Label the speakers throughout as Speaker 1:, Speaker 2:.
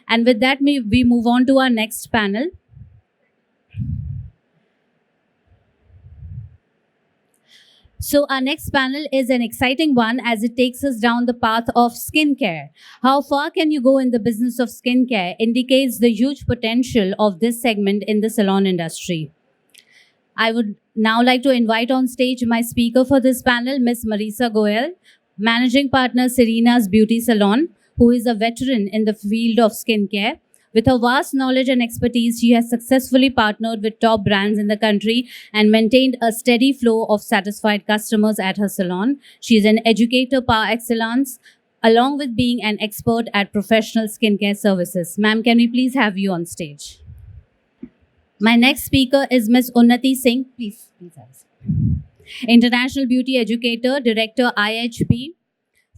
Speaker 1: And with that, we move on to our next panel. So our next panel is an exciting one as it takes us down the path of skincare. How far can you go in the business of skincare indicates the huge potential of this segment in the salon industry. I would now like to invite on stage my speaker for this panel, Ms. Marisa Goel, Managing Partner, Serena's Beauty Salon, who is a veteran in the field of skincare. With her vast knowledge and expertise, she has successfully partnered with top brands in the country and maintained a steady flow of satisfied customers at her salon. She is an educator par excellence, along with being an expert at professional skincare services. Ma'am, can we please have you on stage? My next speaker is Ms. Unnati Singh. Please have a seat. International Beauty Educator, Director IHP,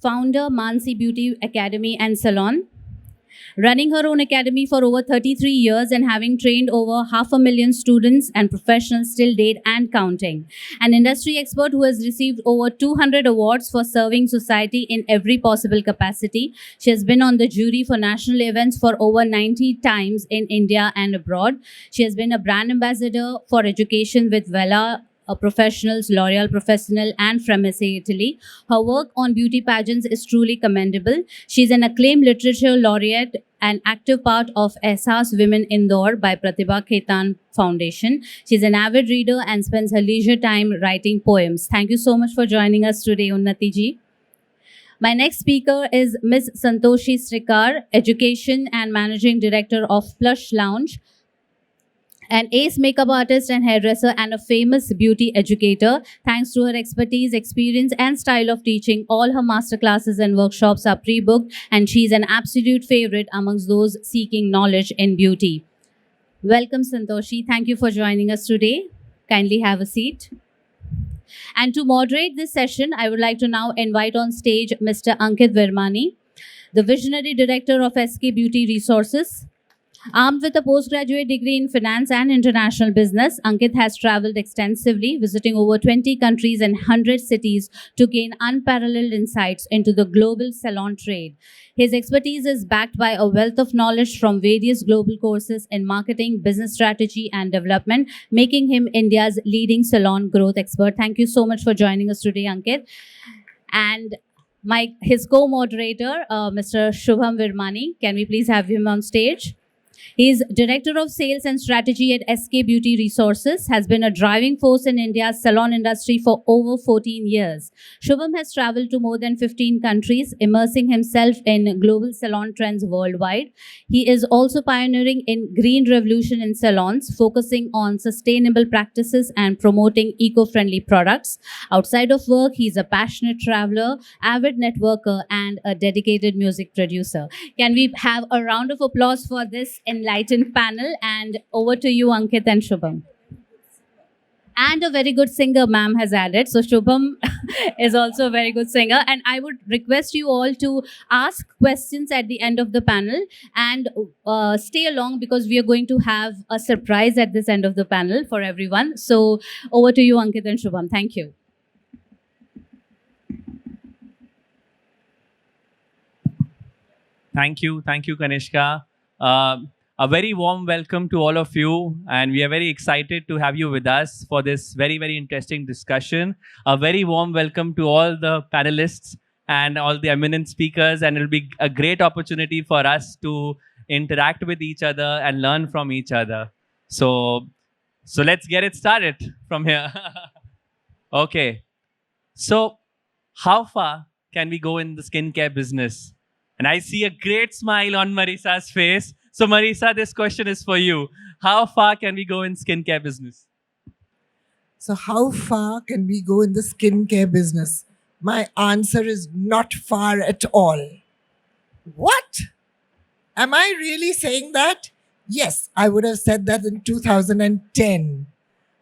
Speaker 1: Founder Mansi Beauty Academy and Salon. Running her own academy for over 33 years and having trained over 500,000 students and professionals till date and counting. An industry expert who has received over 200 awards for serving society in every possible capacity. She has been on the jury for national events for over 90 times in India and abroad. She has been a brand ambassador for education with Vela Professionals, L'Oreal Professional, and from Esskay, Italy. Her work on beauty pageants is truly commendable. She's an acclaimed literature laureate and active part of Ehsaas Women Indore by Pratibha Khaitan Foundation. She's an avid reader and spends her leisure time writing poems. Thank you so much for joining us today, Unnati ji. My next speaker is Ms. Santhoshi Srikar, Education and Managing Director of Plush Lounge, an ace makeup artist and hairdresser and a famous beauty educator. Thanks to her expertise, experience, and style of teaching, all her masterclasses and workshops are pre-booked, and she's an absolute favorite amongst those seeking knowledge in beauty. Welcome, Santhoshi. Thank you for joining us today. Kindly have a seat. And to moderate this session, I would like to now invite on stage Mr. Ankit Virmani, the Visionary Director of Esskay Beauty Resources. Armed with a postgraduate degree in finance and international business, Ankit has traveled extensively, visiting over 20 countries and 100 cities to gain unparalleled insights into the global salon trade. His expertise is backed by a wealth of knowledge from various global courses in marketing, business strategy, and development, making him India's leading salon growth expert. Thank you so much for joining us today, Ankit. And his co-moderator, Mr. Shubham Virmani. Can we please have him on stage? He is Director of Sales and Strategy at Esskay Beauty Resources, has been a driving force in India's salon industry for over 14 years. Shubham has traveled to more than 15 countries, immersing himself in global salon trends worldwide. He is also pioneering in green revolution in salons, focusing on sustainable practices and promoting eco-friendly products. Outside of work, he's a passionate traveler, avid networker, and a dedicated music producer. Can we have a round of applause for this enlightened panel? And over to you, Ankit and Shubham. And a very good singer, ma'am has added. So Shubham is also a very good singer. And I would request you all to ask questions at the end of the panel and stay along because we are going to have a surprise at this end of the panel for everyone. So over to you, Ankit and Shubham. Thank you.
Speaker 2: Thank you, Kanishka. A very warm welcome to all of you, and we are very excited to have you with us for this very, very interesting discussion. A very warm welcome to all the panelists and all the eminent speakers, and it'll be a great opportunity for us to interact with each other and learn from each other. So let's get it started from here. Okay. So how far can we go in the skincare business? And I see a great smile on Marisa's face. So Marisa, this question is for you. How far can we go in skincare business?
Speaker 3: So how far can we go in the skincare business? My answer is not far at all. What? Am I really saying that? Yes, I would have said that in 2010.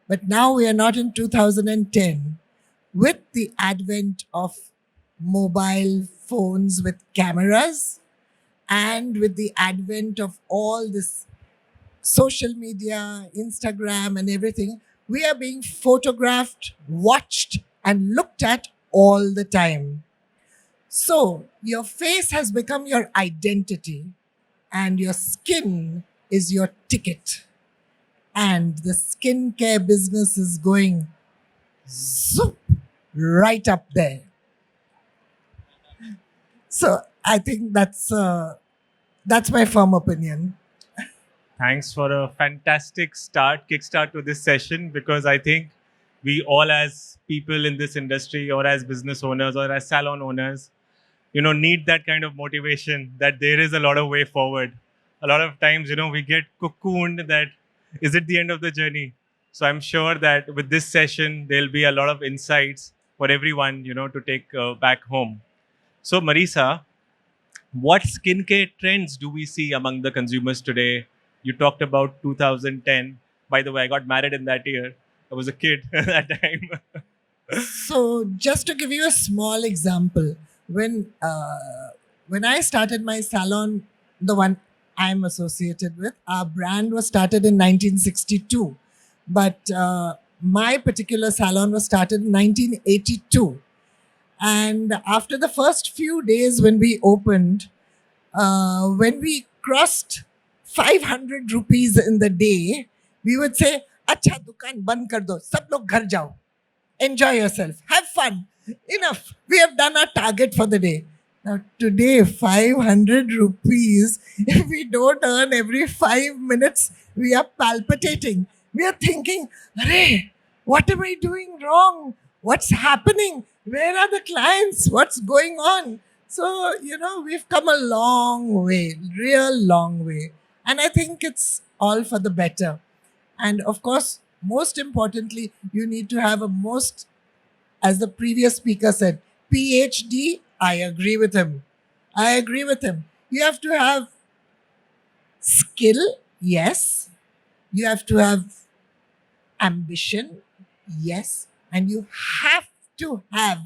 Speaker 3: But now we are not in 2010. With the advent of mobile phones with cameras, and with the advent of all this social media, Instagram and everything, we are being photographed, watched and looked at all the time. So your face has become your identity. and your skin is your ticket. And the skincare business is going zoop, right up there. So I think that's my firm opinion.
Speaker 4: Thanks for a fantastic kickstart to this session, because I think we all, as people in this industry or as business owners or as salon owners, need that kind of motivation that there is a lot of way forward. A lot of times, we get cocooned that is it the end of the journey? So I'm sure that with this session, there'll be a lot of insights for everyone, to take back home. So Marisa, what skincare trends do we see among the consumers today? You talked about 2010. By the way, I got married in that year. I was a kid at that time.
Speaker 3: So just to give you a small example, when I started my salon, the one I'm associated with, our brand was started in 1962, but my particular salon was started in 1982. And after the first few days when we opened, when we crossed 500 rupees in the day, we would say, "Acha dukan band kar do, sab log ghar jao. Enjoy yourself, have fun. Enough. We have done our target for the day." Now, today, 500 rupees, if we don't earn every 5 minutes, we are palpitating. We are thinking, "Arey, what am I doing wrong? What's happening? Where are the clients? What's going on?" So, we've come a long way, real long way. And I think it's all for the better. And of course, most importantly, you need to have as the previous speaker said, PhD. I agree with him. You have to have skill, yes. You have to have ambition, yes. And you have to have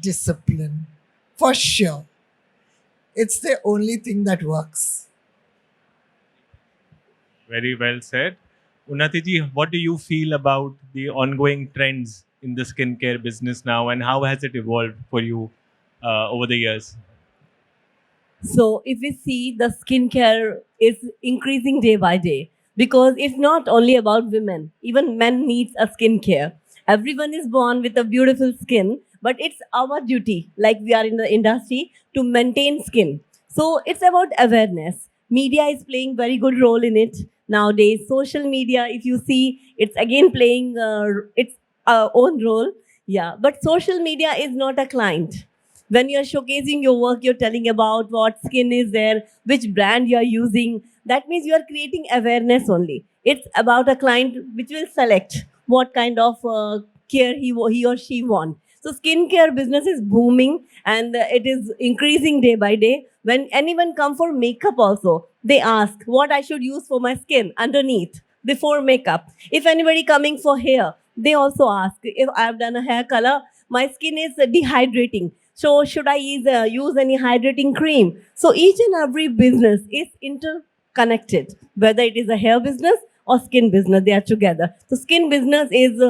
Speaker 3: discipline, for sure. It's the only thing that works.
Speaker 4: Very well said. Unnati ji, what do you feel about the ongoing trends in the skincare business now, and how has it evolved for you over the years?
Speaker 5: So if we see, the skincare is increasing day by day, because it's not only about women, even men needs a skincare. Everyone is born with a beautiful skin, but it's our duty, like we are in the industry, to maintain skin. So it's about awareness. Media is playing very good role in it nowadays. Social media, if you see, it's again playing its own role. Yeah, but social media is not a client. When you're showcasing your work, you're telling about what skin is there, which brand you're using. That means you are creating awareness only. It's about a client which will select what kind of care he or she want. So skincare business is booming, and it is increasing day by day. When anyone come for makeup also, they ask what I should use for my skin underneath before makeup. If anybody coming for hair, they also ask if I have done a hair color, my skin is dehydrating. So should I use any hydrating cream? So each and every business is interconnected, whether it is a hair business or skin business, they are together. So skin business is,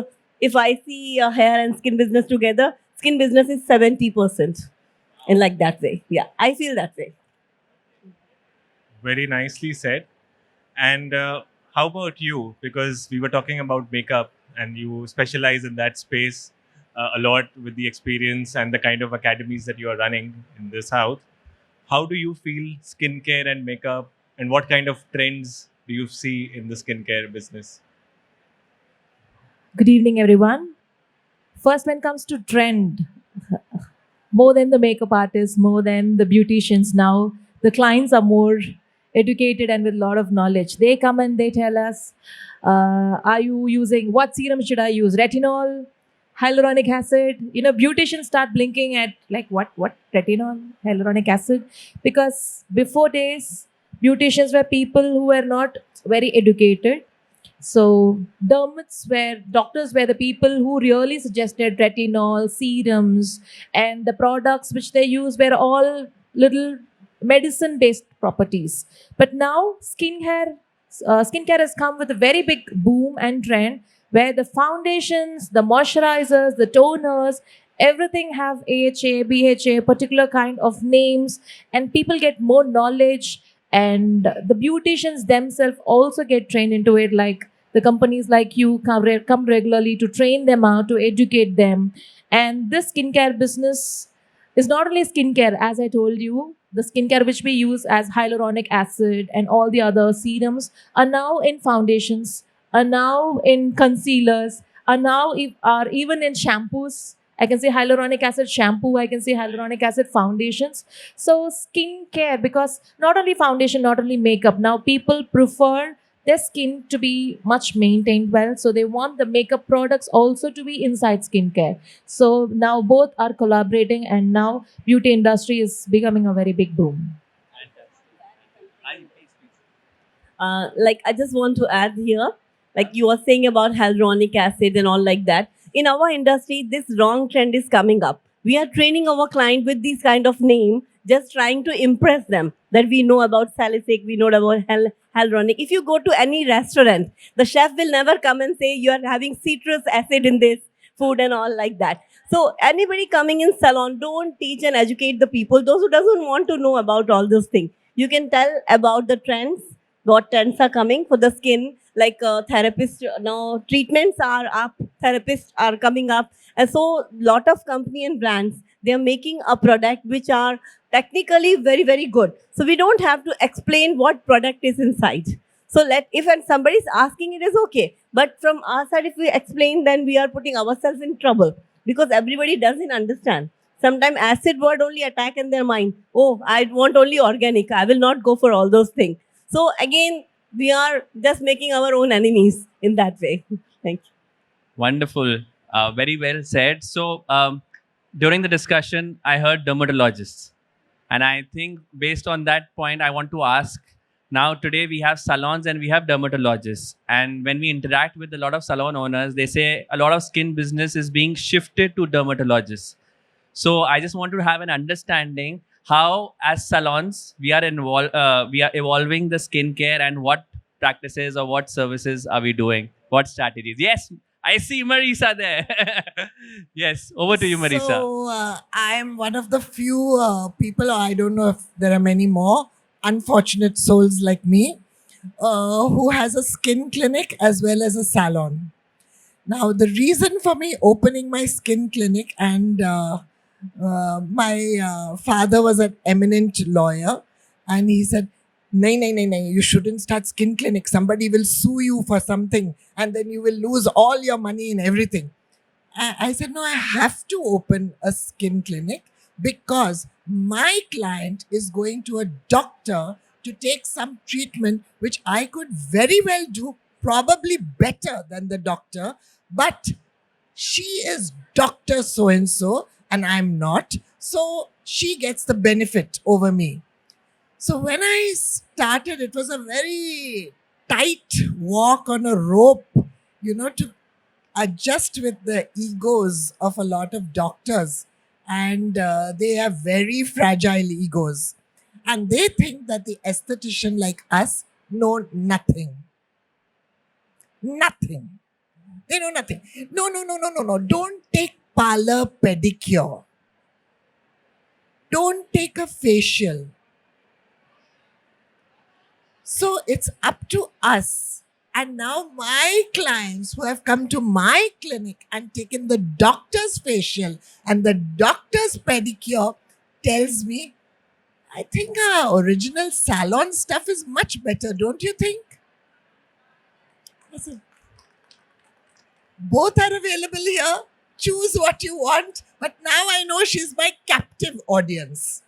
Speaker 5: if I see a hair and skin business together, skin business is 70%. And like that way. Yeah, I feel that way.
Speaker 4: Very nicely said. And how about you? Because we were talking about makeup, and you specialize in that space a lot with the experience and the kind of academies that you are running in this house. How do you feel skincare and makeup, and what kind of trends do you see in the skincare business?
Speaker 6: Good evening, everyone. First, when it comes to trend, more than the makeup artists, more than the beauticians now, the clients are more educated and with a lot of knowledge. They come and they tell us, are you using, what serum should I use? Retinol, hyaluronic acid? Beauticians start blinking at like, what retinol, hyaluronic acid? Because before days, beauticians were people who were not very educated. So doctors were the people who really suggested retinol, serums, and the products which they use were all little medicine-based properties. But now skincare has come with a very big boom and trend, where the foundations, the moisturizers, the toners, everything have AHA, BHA, particular kind of names, and people get more knowledge and the beauticians themselves also get trained into it. Like the companies like you come regularly to train them out, to educate them. And this skincare business is not only skincare, as I told you, the skincare which we use as hyaluronic acid and all the other serums are now in foundations, are now in concealers, are even in shampoos. I can say hyaluronic acid shampoo, I can say hyaluronic acid foundations. So skincare, because not only foundation, not only makeup, now people prefer their skin to be much maintained well. So they want the makeup products also to be inside skincare. So now both are collaborating, and now beauty industry is becoming a very big boom.
Speaker 5: Like I just want to add here, like you were saying about hyaluronic acid and all like that. In our industry, this wrong trend is coming up. We are training our client with this kind of name, just trying to impress them that we know about salicylic, we know about hyaluronic. If you go to any restaurant, the chef will never come and say you are having citrus acid in this food and all like that. So anybody coming in salon, don't teach and educate the people. Those who doesn't want to know about all those things. You can tell about the trends, what trends are coming for the skin, like therapists now treatments are up, therapists are coming up, and so lot of company and brands, they are making a product which are technically very very good, so we don't have to explain what product is inside. So if somebody is asking, it is okay, but from our side if we explain, then we are putting ourselves in trouble, because everybody doesn't understand. Sometimes acid word only attack in their mind. Oh, I want only organic, I will not go for all those things. So again, we are just making our own enemies in that way. Thank you.
Speaker 2: Wonderful. Very well said. So, during the discussion, I heard dermatologists. And I think based on that point, I want to ask, now today we have salons and we have dermatologists. And when we interact with a lot of salon owners, they say a lot of skin business is being shifted to dermatologists. So I just want to have an understanding how, as salons, we are evolving the skincare, and what practices or what services are we doing? What strategies? Yes, I see Marisa there. Yes, over to you, Marisa.
Speaker 3: So I am one of the few people, or I don't know if there are many more unfortunate souls like me, who has a skin clinic as well as a salon. Now, the reason for me opening my skin clinic, and my father was an eminent lawyer, and he said, "Nahi, you shouldn't start skin clinic. Somebody will sue you for something, and then you will lose all your money and everything." I said, "No, I have to open a skin clinic because my client is going to a doctor to take some treatment which I could very well do, probably better than the doctor, but she is Dr. So-and-so and I'm not. So she gets the benefit over me." So when I started, it was a very tight walk on a rope, to adjust with the egos of a lot of doctors. And they have very fragile egos. And they think that the esthetician like us know nothing. Nothing. They know nothing. No. Don't take parlor pedicure. Don't take a facial. So it's up to us. And now my clients who have come to my clinic and taken the doctor's facial and the doctor's pedicure tells me, "I think our original salon stuff is much better, don't you think?" I said, "Both are available here. Choose what you want." But now I know she's my captive audience.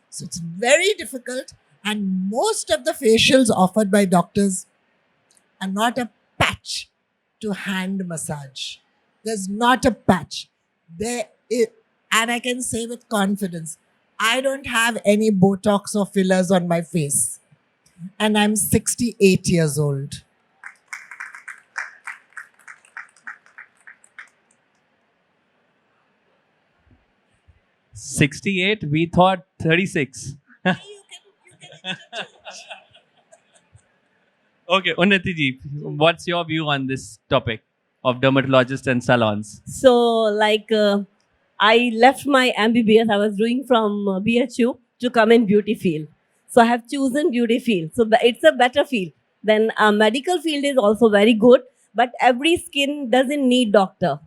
Speaker 3: So it's very difficult. And most of the facials offered by doctors are not a patch to hand massage. There's not a patch. And I can say with confidence, I don't have any Botox or fillers on my face. And I'm 68 years old.
Speaker 2: "68? We thought 36. Okay, Unnati ji, what's your view on this topic of dermatologists and salons?
Speaker 5: So, like, I left my MBBS I was doing from BHU to come in beauty field. So I have chosen beauty field. So it's a better field. Then medical field is also very good, but every skin doesn't need doctor.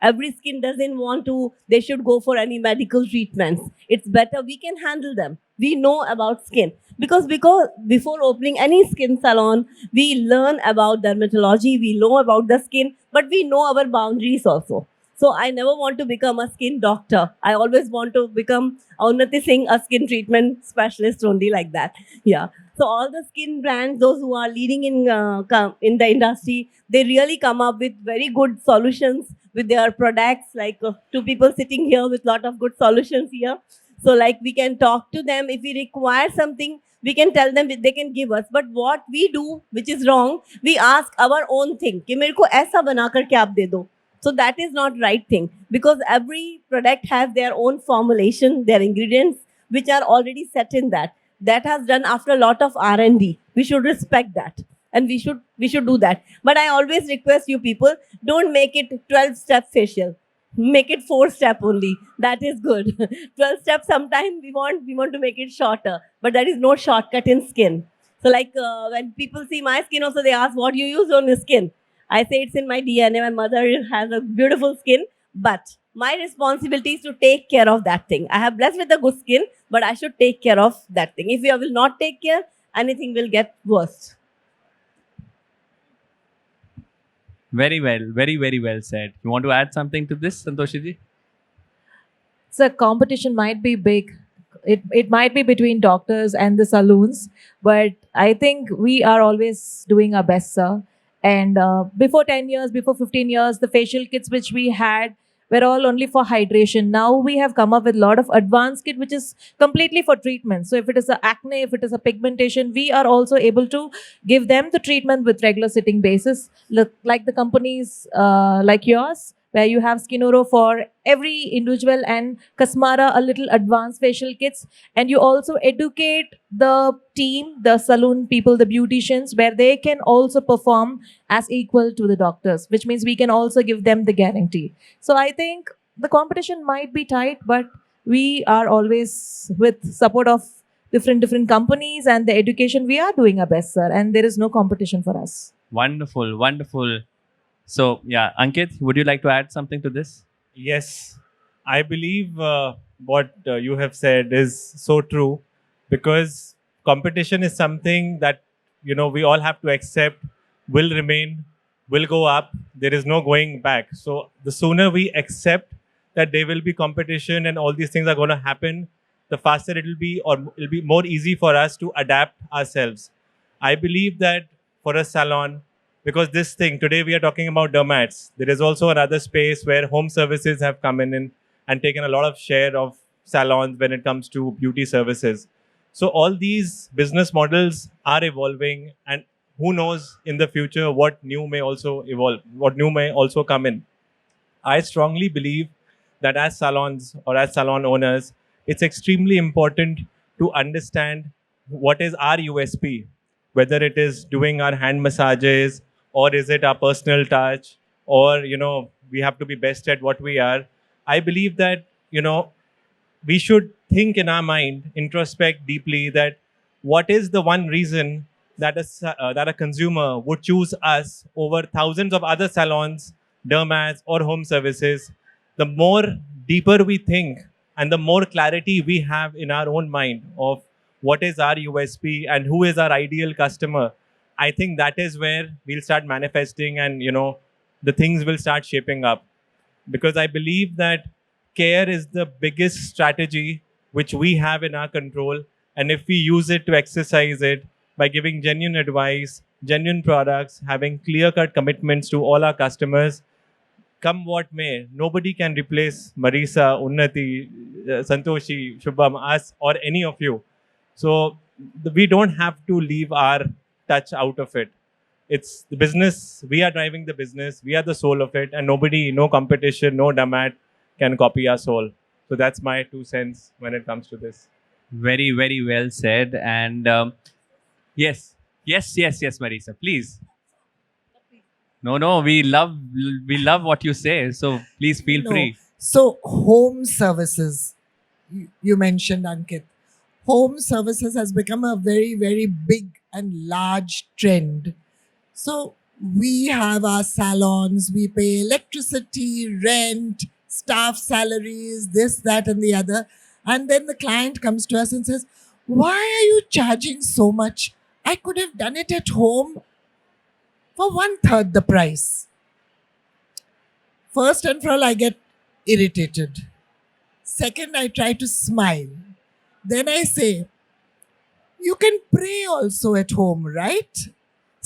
Speaker 5: Every skin doesn't want to, they should go for any medical treatments. It's better we can handle them. We know about skin. Because before opening any skin salon, we learn about dermatology, we know about the skin, but we know our boundaries also. So I never want to become a skin doctor. I always want to become Unnati Singh, a skin treatment specialist only like that. Yeah. So all the skin brands, those who are leading in the industry, they really come up with very good solutions with their products. Like two people sitting here with lot of good solutions here. So like we can talk to them if we require something. We can tell them they can give us. But what we do, which is wrong, we ask our own thing. कि मेरे को ऐसा बना करके आप दे दो. So that is not right thing, because every product has their own formulation, their ingredients, which are already set in that. That has done after a lot of R&D. We should respect that. And we should do that. But I always request you people, don't make it 12-step facial. Make it 4-step only. That is good. 12 steps, sometimes we want to make it shorter. But there is no shortcut in skin. So like when people see my skin also, they ask, what you use on your skin? I say it's in my DNA. My mother has a beautiful skin, but my responsibility is to take care of that thing. I have blessed with a good skin, but I should take care of that thing. If you will not take care, anything will get worse.
Speaker 2: Very well, very well said. You want to add something to this, Santhoshi ji?
Speaker 6: So competition might be big. It might be between doctors and the saloons, but I think we are always doing our best, sir. And before 10 years, before 15 years, the facial kits which we had were all only for hydration. Now we have come up with a lot of advanced kit which is completely for treatment. So if it is a acne, if it is a pigmentation, we are also able to give them the treatment with regular sitting basis. Look, like the companies like yours, where you have Skinoro for every individual, and Kasmara a little advanced facial kits, and you also educate the team, the saloon people, the beauticians, where they can also perform as equal to the doctors, which means we can also give them the guarantee. So I think the competition might be tight, but we are always with support of different companies and the education. We are doing our best, sir, and there is no competition for us.
Speaker 2: Wonderful, wonderful. So, yeah, Ankit, would you like to add something to this?
Speaker 4: Yes, I believe what you have said is so true, because competition is something that we all have to accept, will remain, will go up. There is no going back. So the sooner we accept that there will be competition and all these things are going to happen, the faster it will be, or it'll be more easy for us to adapt ourselves. I believe that for a salon, because this thing, today we are talking about dermats. There is also another space where home services have come in and taken a lot of share of salons when it comes to beauty services. So all these business models are evolving, and who knows in the future what new may also evolve, what new may also come in. I strongly believe that as salons or as salon owners, it's extremely important to understand what is our USP, whether it is doing our hand massages, or is it our personal touch, or, we have to be best at what we are. I believe that, we should think in our mind, introspect deeply, that what is the one reason that a consumer would choose us over thousands of other salons, dermats, or home services. The more deeper we think and the more clarity we have in our own mind of what is our USP and who is our ideal customer, I think that is where we'll start manifesting, and the things will start shaping up. Because I believe that care is the biggest strategy which we have in our control, and if we use it to exercise it by giving genuine advice, genuine products, having clear-cut commitments to all our customers, come what may, nobody can replace Marisa, Unnati, Santhoshi, Shubham, us, or any of you. So we don't have to leave our touch out of it. It's the business. We are driving the business. We are the soul of it, and nobody, no competition, no dermat can copy our soul. So that's my 2 cents when it comes to this.
Speaker 2: Very, very well said. And yes, Marisa, please. No, we love what you say. So please feel
Speaker 3: No.
Speaker 2: free.
Speaker 3: So home services, you mentioned, Ankit. home services has become a very, very big and large trend. So we have our salons, we pay electricity, rent, staff salaries, this, that, and the other. And then the client comes to us and says, "Why are you charging so much? I could have done it at home for 1/3 the price." First and for all, I get irritated. Second, I try to smile. Then I say, "You can pray also at home, right?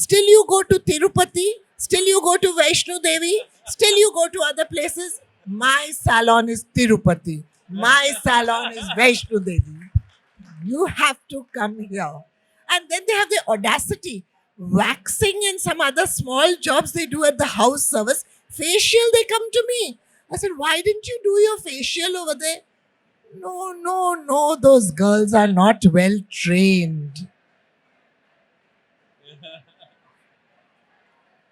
Speaker 3: Still you go to Tirupati, still you go to Vaishno Devi, still you go to other places. My salon is Tirupati. My salon is Vaishno Devi. You have to come here." And then they have the audacity. Waxing and some other small jobs they do at the house service. Facial, they come to me. I said, "Why didn't you do your facial over there?" No, those girls are not well trained.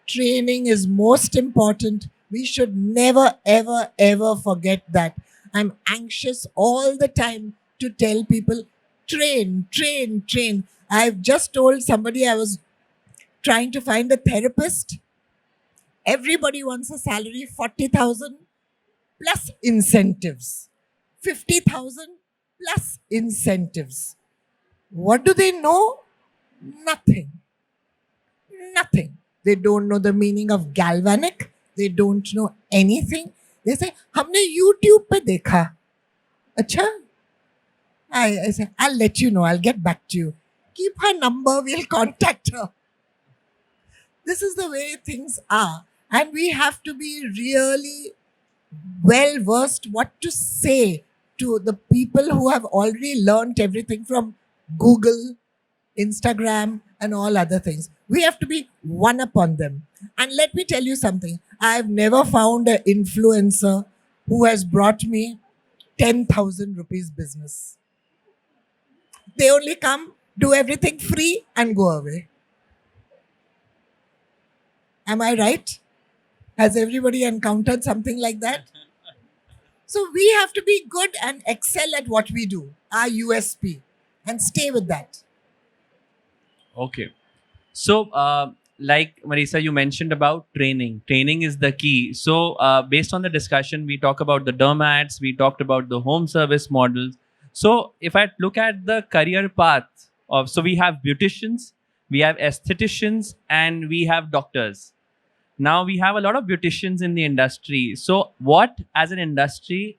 Speaker 3: Training is most important. We should never, ever, ever forget that. I'm anxious all the time to tell people, train, train, train. I've just told somebody I was trying to find a therapist. Everybody wants a salary 40,000 plus incentives. 50,000 plus incentives. What do they know? Nothing. Nothing. They don't know the meaning of galvanic. They don't know anything. They say, "हमने YouTube पे देखा." अच्छा? I say, "I'll let you know. I'll get back to you. Keep her number. We'll contact her." This is the way things are. And we have to be really well versed what to say to the people who have already learnt everything from Google, Instagram, and all other things. We have to be one up on them. And let me tell you something. I've never found an influencer who has brought me 10,000 rupees business. They only come, do everything free, and go away. Am I right? Has everybody encountered something like that? So we have to be good and excel at what we do, our USP, and stay with that.
Speaker 2: Okay. So, like Marisa, you mentioned about training. Training is the key. So, based on the discussion, we talk about the dermats, we talked about the home service models. So, if I look at the career path of, so we have beauticians, we have aestheticians, and we have doctors. Now we have a lot of beauticians in the industry. So, what as an industry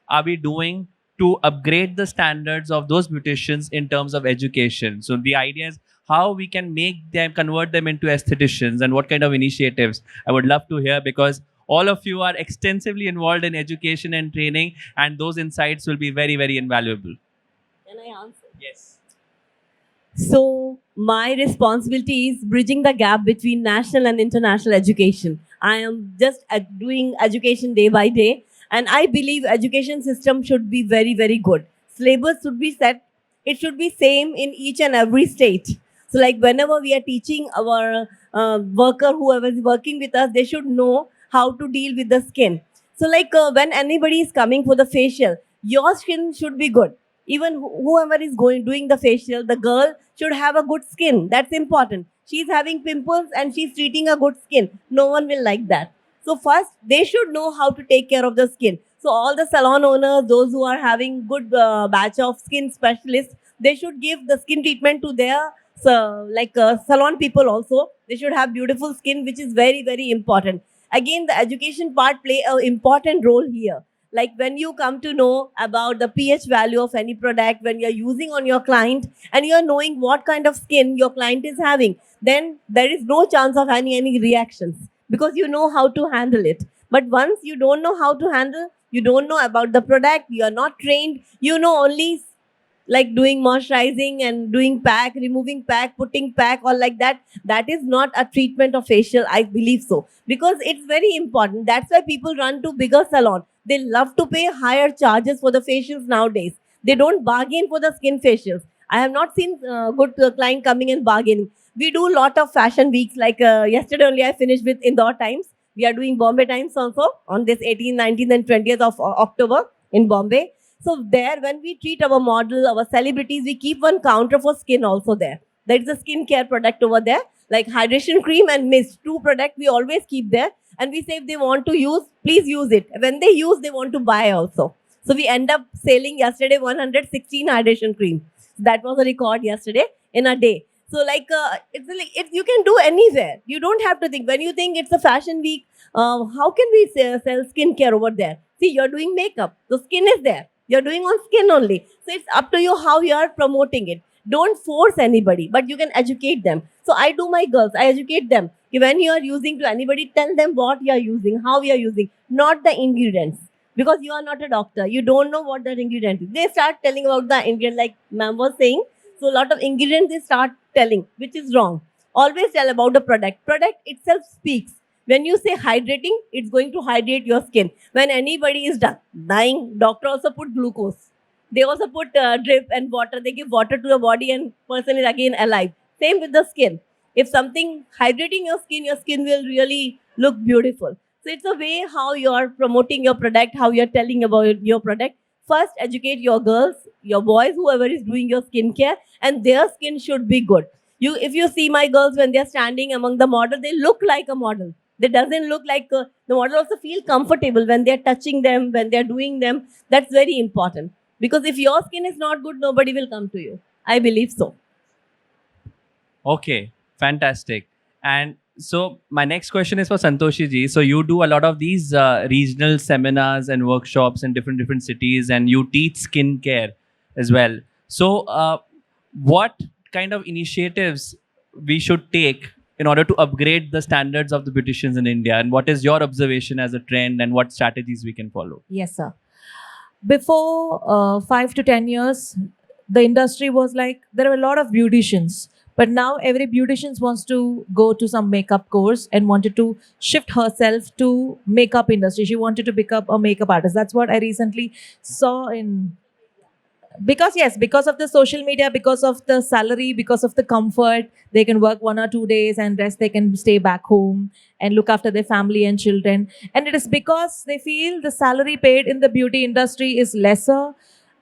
Speaker 2: are we doing to upgrade the standards of those beauticians in terms of education? So, the idea is how we can make them, convert them into aestheticians, and what kind of initiatives. I would love to hear, because all of you are extensively involved in education and training, and those insights will be very, very invaluable.
Speaker 5: Can I answer?
Speaker 2: Yes.
Speaker 5: So my responsibility is bridging the gap between national and international education. I am just doing education day by day, and I believe education system should be very, very good. Syllabus should be set. It should be same in each and every state. So like whenever we are teaching our worker, whoever is working with us, they should know how to deal with the skin. So like when anybody is coming for the facial, your skin should be good. Even whoever is doing the facial, the girl should have a good skin. That's important. She's having pimples and she's treating a good skin. No one will like that. So first, they should know how to take care of the skin. So all the salon owners, those who are having good batch of skin specialists, they should give the skin treatment to their salon people also. They should have beautiful skin, which is very, very important. Again, the education part play an important role here. Like when you come to know about the pH value of any product, when you're using on your client and you're knowing what kind of skin your client is having, then there is no chance of any reactions because you know how to handle it. But once you don't know how to handle, you don't know about the product, you are not trained, you know only like doing moisturizing and doing pack, removing pack, putting pack, all like that. That is not a treatment of facial, I believe so. Because it's very important. That's why people run to bigger salon. They love to pay higher charges for the facials nowadays. They don't bargain for the skin facials. I have not seen good client coming and bargaining. We do a lot of fashion weeks. Like yesterday only I finished with Indore Times. We are doing Bombay Times also on this 18th, 19th and 20th of October in Bombay. So there, when we treat our model, our celebrities, we keep one counter for skin also there. There is a skincare product over there, like hydration cream and mist. Two products we always keep there. And we say if they want to use, please use it. When they use, they want to buy also. So we end up selling yesterday 116 hydration cream. That was a record yesterday in a day. So it's you can do anywhere. You don't have to think. When you think it's a fashion week, how can we sell skincare over there? See, you're doing makeup. The skin is there. You're doing on skin only. So it's up to you how you are promoting it. Don't force anybody, but you can educate them. So I do my girls, I educate them. When you are using to anybody, tell them what you are using, how you are using, not the ingredients. Because you are not a doctor. You don't know what that ingredient is. They start telling about the ingredient, like ma'am was saying. So a lot of ingredients they start telling, which is wrong. Always tell about the product. Product itself speaks. When you say hydrating, it's going to hydrate your skin. When anybody is dying, doctor also put glucose. They also put drip and water. They give water to the body and person is again alive. Same with the skin. If something hydrating your skin will really look beautiful. So it's a way how you are promoting your product, how you are telling about your product. First, educate your girls, your boys, whoever is doing your skincare, and their skin should be good. If you see my girls when they are standing among the model, they look like a model. They doesn't look like the model also feel comfortable when they are touching them, when they are doing them. That's very important. Because if your skin is not good, nobody will come to you. I believe so.
Speaker 2: Okay, fantastic. And so my next question is for Santhoshi ji. So you do a lot of these regional seminars and workshops in different cities, and you teach skincare as well. So what kind of initiatives we should take in order to upgrade the standards of the beauticians in India, and what is your observation as a trend, and what strategies we can follow?
Speaker 6: Yes, sir. Before 5 to 10 years, the industry was like, there were a lot of beauticians. But now every beautician wants to go to some makeup course and wanted to shift herself to makeup industry. She wanted to become a makeup artist. That's what I recently saw in... Because of the social media, because of the salary, because of the comfort, they can work 1 or 2 days and rest they can stay back home and look after their family and children. And it is because they feel the salary paid in the beauty industry is lesser.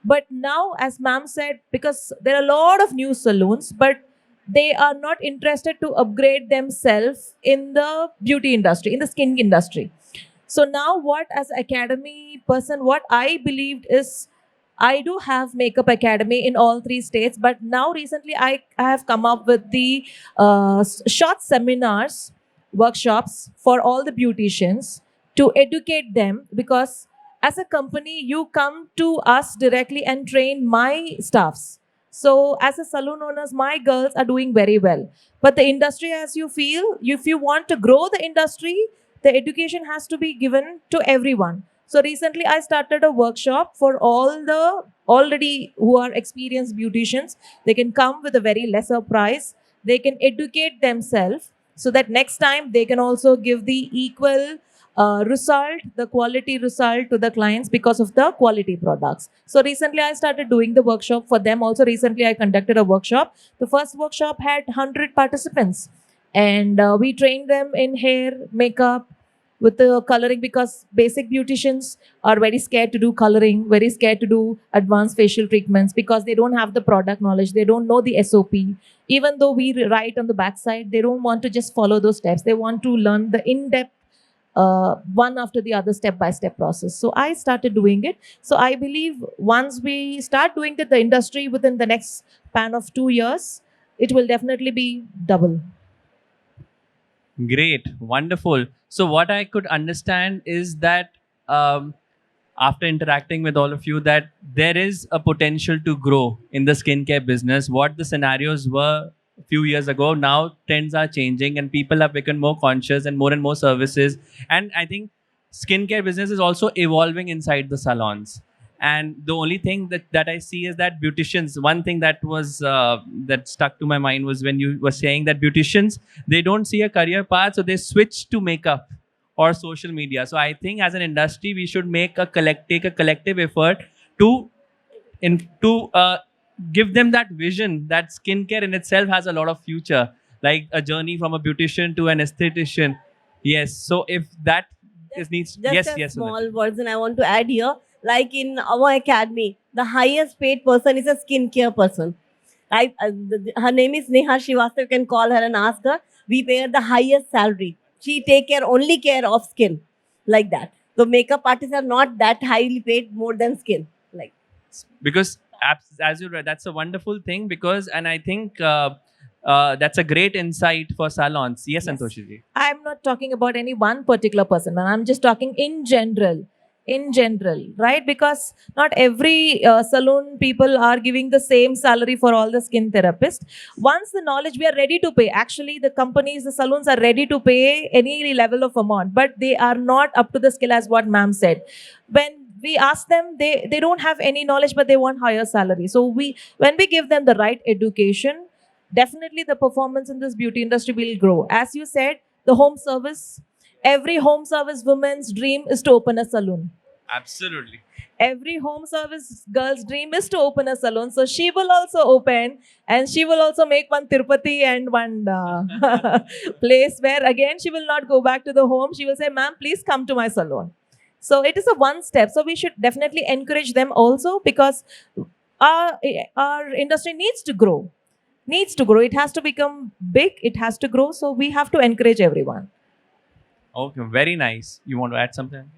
Speaker 6: But now, as ma'am said, because there are a lot of new salons, but they are not interested to upgrade themselves in the beauty industry, in the skin industry. So now what, as academy person, what I believed is, I do have makeup academy in all 3 states, but now recently I have come up with the short seminars, workshops for all the beauticians to educate them, because as a company, you come to us directly and train my staffs. So as a salon owners, my girls are doing very well. But the industry, as you feel, if you want to grow the industry, the education has to be given to everyone. So recently I started a workshop for all the already who are experienced beauticians. They can come with a very lesser price. They can educate themselves so that next time they can also give the equal result, the quality result to the clients because of the quality products. So recently I started doing the workshop for them. Also recently I conducted a workshop. The first workshop had 100 participants, and we trained them in hair, makeup, with the coloring, because basic beauticians are very scared to do coloring, very scared to do advanced facial treatments because they don't have the product knowledge. They don't know the SOP. Even though we write on the backside, they don't want to just follow those steps. They want to learn the in-depth one after the other step-by-step process. So I started doing it. So I believe once we start doing it, the industry within the next span of 2 years, it will definitely be double.
Speaker 2: Great, wonderful. So what I could understand is that after interacting with all of you, that there is a potential to grow in the skincare business. What the scenarios were a few years ago, now trends are changing and people have become more conscious and more services. And I think skincare business is also evolving inside the salons. And the only thing that I see is that beauticians, one thing that was that stuck to my mind was when you were saying that beauticians, they don't see a career path, so they switch to makeup or social media. So I think as an industry, we should take a collective effort to give them that vision that skincare in itself has a lot of future, like a journey from a beautician to an aesthetician. Yes. So if that is needs,
Speaker 5: Just
Speaker 2: yes,
Speaker 5: a
Speaker 2: yes,
Speaker 5: small
Speaker 2: Unnati.
Speaker 5: words, and I want to add here Like in our academy, the highest paid person is a skincare person. Her name is Neha Srivastava. You can call her and ask her. We pay her the highest salary. She take only care of skin, like that. So makeup artists are not that highly paid more than skin. Like
Speaker 2: Because as you read, that's a wonderful thing because, and I think that's a great insight for salons. Yes,
Speaker 6: Yes.
Speaker 2: Santhoshi ji.
Speaker 6: I'm not talking about any one particular person, man. I'm just talking in general. In general, right? Because not every salon people are giving the same salary for all the skin therapists. Once the knowledge, we are ready to pay. Actually, the companies, the salons are ready to pay any level of amount, but they are not up to the skill as what ma'am said. When we ask them, they don't have any knowledge, but they want higher salary. So when we give them the right education, definitely the performance in this beauty industry will grow. As you said, the home service, every home service woman's dream is to open a salon.
Speaker 2: Absolutely.
Speaker 6: Every home service girl's dream is to open a salon. So she will also open and she will also make one Tirupati and one place where again she will not go back to the home. She will say, ma'am, please come to my salon. So it is a one step. So we should definitely encourage them also because our industry needs to grow. Needs to grow. It has to become big. It has to grow. So we have to encourage everyone.
Speaker 2: Okay, very nice. You want to add something?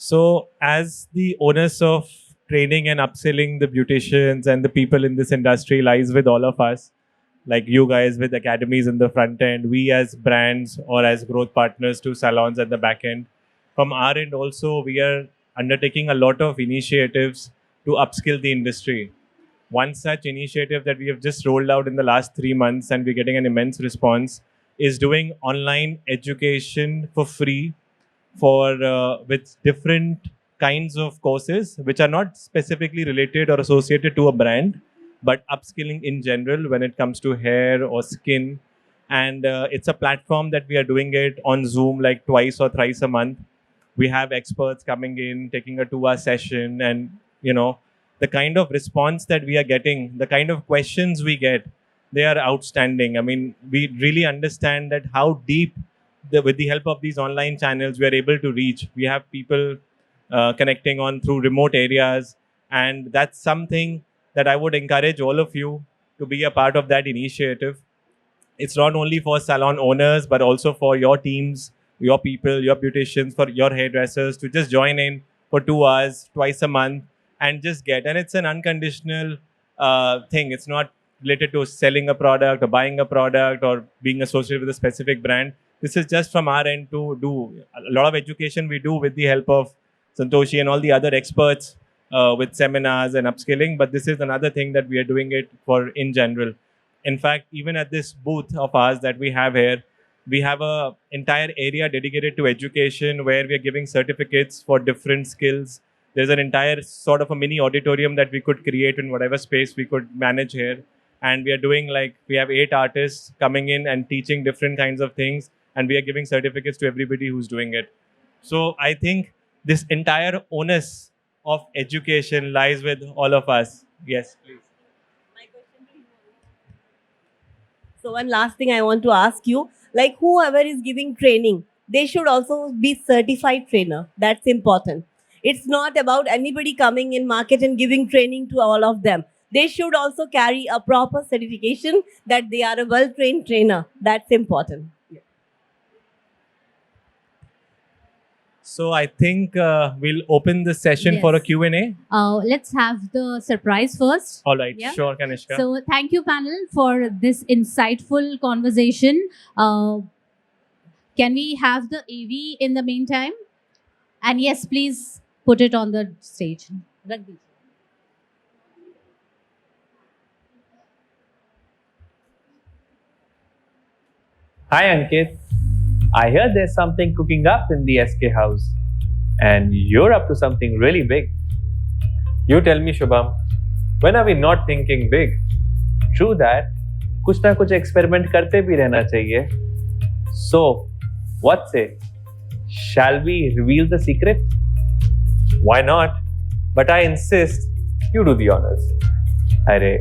Speaker 4: So, as the onus of training and upskilling the beauticians and the people in this industry lies with all of us, like you guys with academies in the front end, we as brands or as growth partners to salons at the back end. From our end also, we are undertaking a lot of initiatives to upskill the industry. One such initiative that we have just rolled out in the last 3 months and we're getting an immense response is doing online education for free for with different kinds of courses which are not specifically related or associated to a brand, but upskilling in general when it comes to hair or skin. And it's a platform that we are doing it on Zoom like twice or thrice a month. We have experts coming in, taking a 2-hour session, and the kind of response that we are getting, the kind of questions we get, they are outstanding. I mean, we really understand that how deep with the help of these online channels, we are able to reach. We have people connecting on through remote areas. And that's something that I would encourage all of you to be a part of that initiative. It's not only for salon owners, but also for your teams, your people, your beauticians, for your hairdressers to just join in for 2 hours, twice a month and just get. And it's an unconditional thing. It's not related to selling a product or buying a product or being associated with a specific brand. This is just from our end to do a lot of education we do with the help of Santhoshi and all the other experts with seminars and upskilling. But this is another thing that we are doing it for in general. In fact, even at this booth of ours that we have here, we have an entire area dedicated to education where we are giving certificates for different skills. There's an entire sort of a mini auditorium that we could create in whatever space we could manage here. And we are doing we have 8 artists coming in and teaching different kinds of things. And we are giving certificates to everybody who's doing it. So I think this entire onus of education lies with all of us. Yes, please.
Speaker 5: my question to you. So one last thing I want to ask you, like whoever is giving training, they should also be certified trainer. That's important. It's not about anybody coming in market and giving training to all of them. They should also carry a proper certification that they are a well-trained trainer. That's important.
Speaker 4: So I think we'll open the session for a
Speaker 1: Yes.
Speaker 4: Q&A.
Speaker 1: Let's have the surprise first.
Speaker 4: All right,
Speaker 1: Yeah.
Speaker 4: sure, Kanishka.
Speaker 1: So thank you, panel, for this insightful conversation. Can we have the AV in the meantime? And yes, please put it on the stage. Rak dijiye.
Speaker 2: Hi, Ankit. I hear there's something cooking up in the Esskay house. And you're up to something really big. You tell me, Shubham, when are we not thinking big? True that, कुछ ना कुछ experiment करते भी रहना चाहिए. So, what say? Shall we reveal the secret? Why not? But I insist you do the honors. अरे,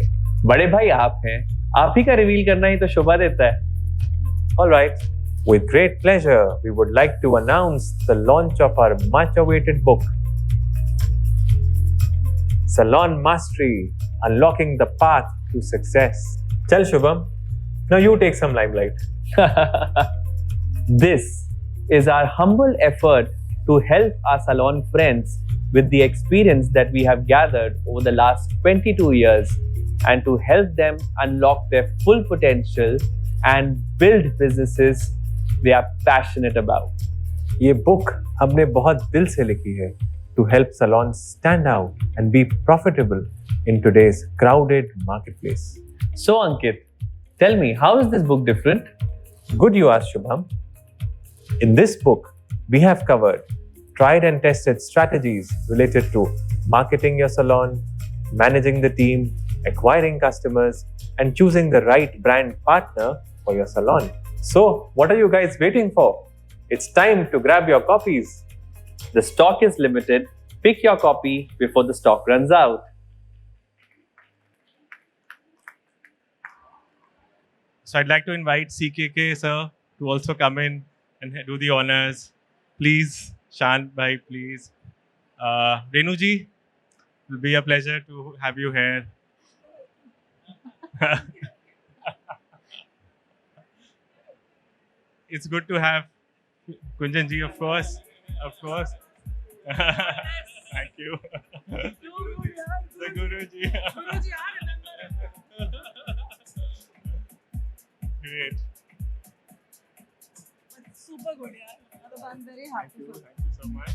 Speaker 2: बड़े भाई आप हैं. आप ही का reveal करना ही तो शोभा देता है. All right. With great pleasure, we would like to announce the launch of our much-awaited book,
Speaker 7: Salon Mastery, Unlocking the Path to Success. Tell Shubham, now you take some limelight.
Speaker 2: This is our humble effort to help our salon friends with the experience that we have gathered over the last 22 years and to help them unlock their full potential and build businesses they are passionate about.
Speaker 7: ये book हमने बहुत दिल से लिखी है to help salons stand out and be profitable in today's crowded marketplace.
Speaker 2: So Ankit, tell me, how is this book different?
Speaker 7: Good you asked, Shubham. In this book, we have covered tried and tested strategies related to marketing your salon, managing the team, acquiring customers, and choosing the right brand partner for your salon. So, what are you guys waiting for? It's time to grab your copies.
Speaker 2: The stock is limited. Pick your copy before the stock runs out.
Speaker 4: So I'd like to invite CKK sir to also come in and do the honors. Please, Shant bhai, please. Renuji, it will be a pleasure to have you here. It's good to have Kunjanji, of course. Of course. Thank you. The Guruji. Great.
Speaker 8: Super good, yeah. I'm very happy.
Speaker 4: Thank you so much.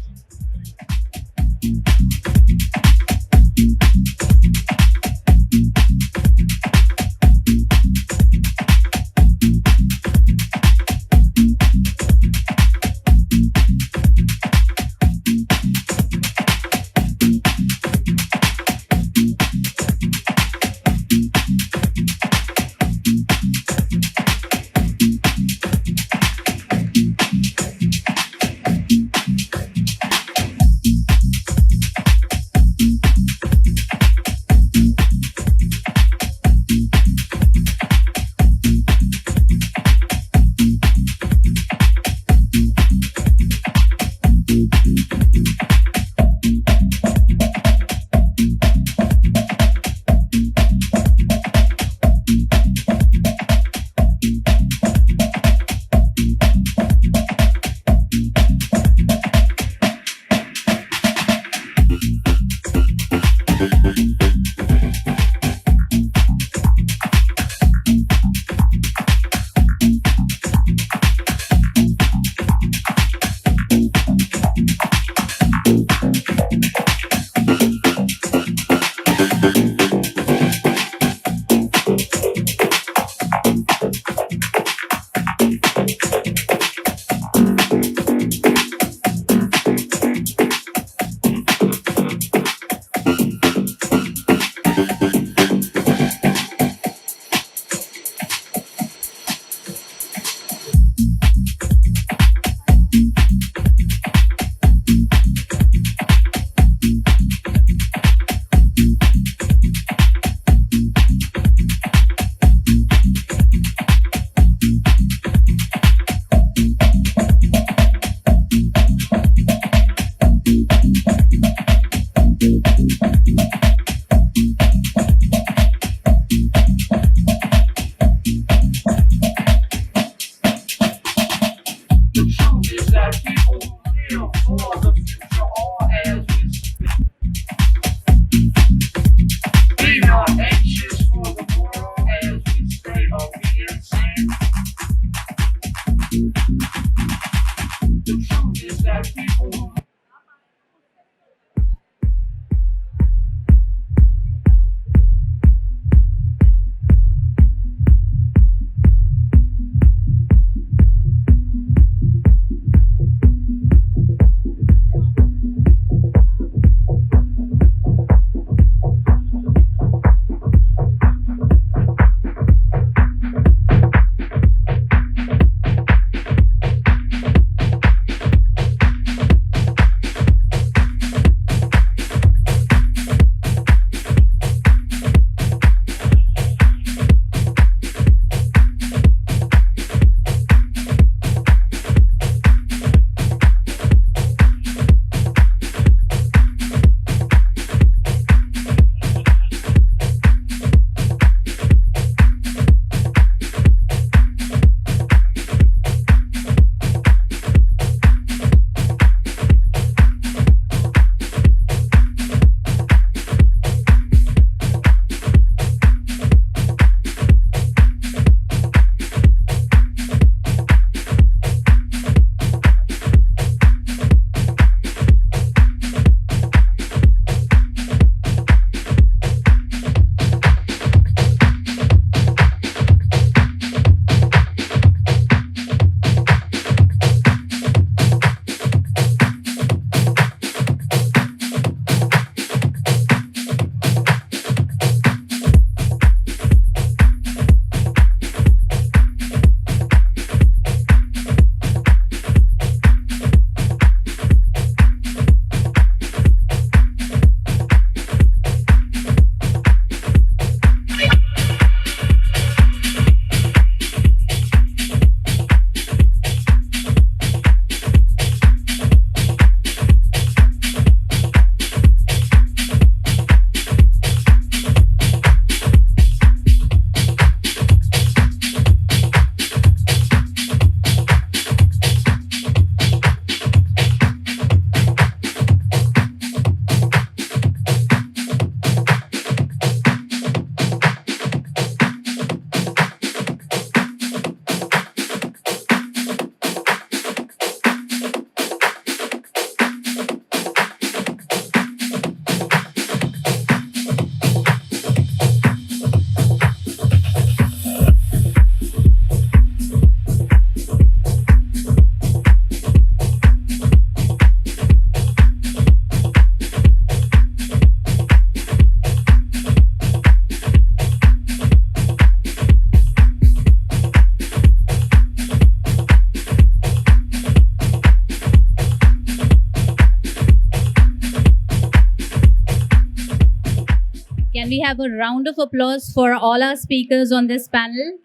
Speaker 1: Can we have a round of applause for all our speakers on this panel?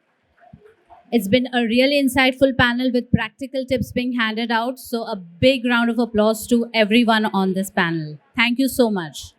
Speaker 1: It's been a really insightful panel with practical tips being handed out. So a big round of applause to everyone on this panel. Thank you so much.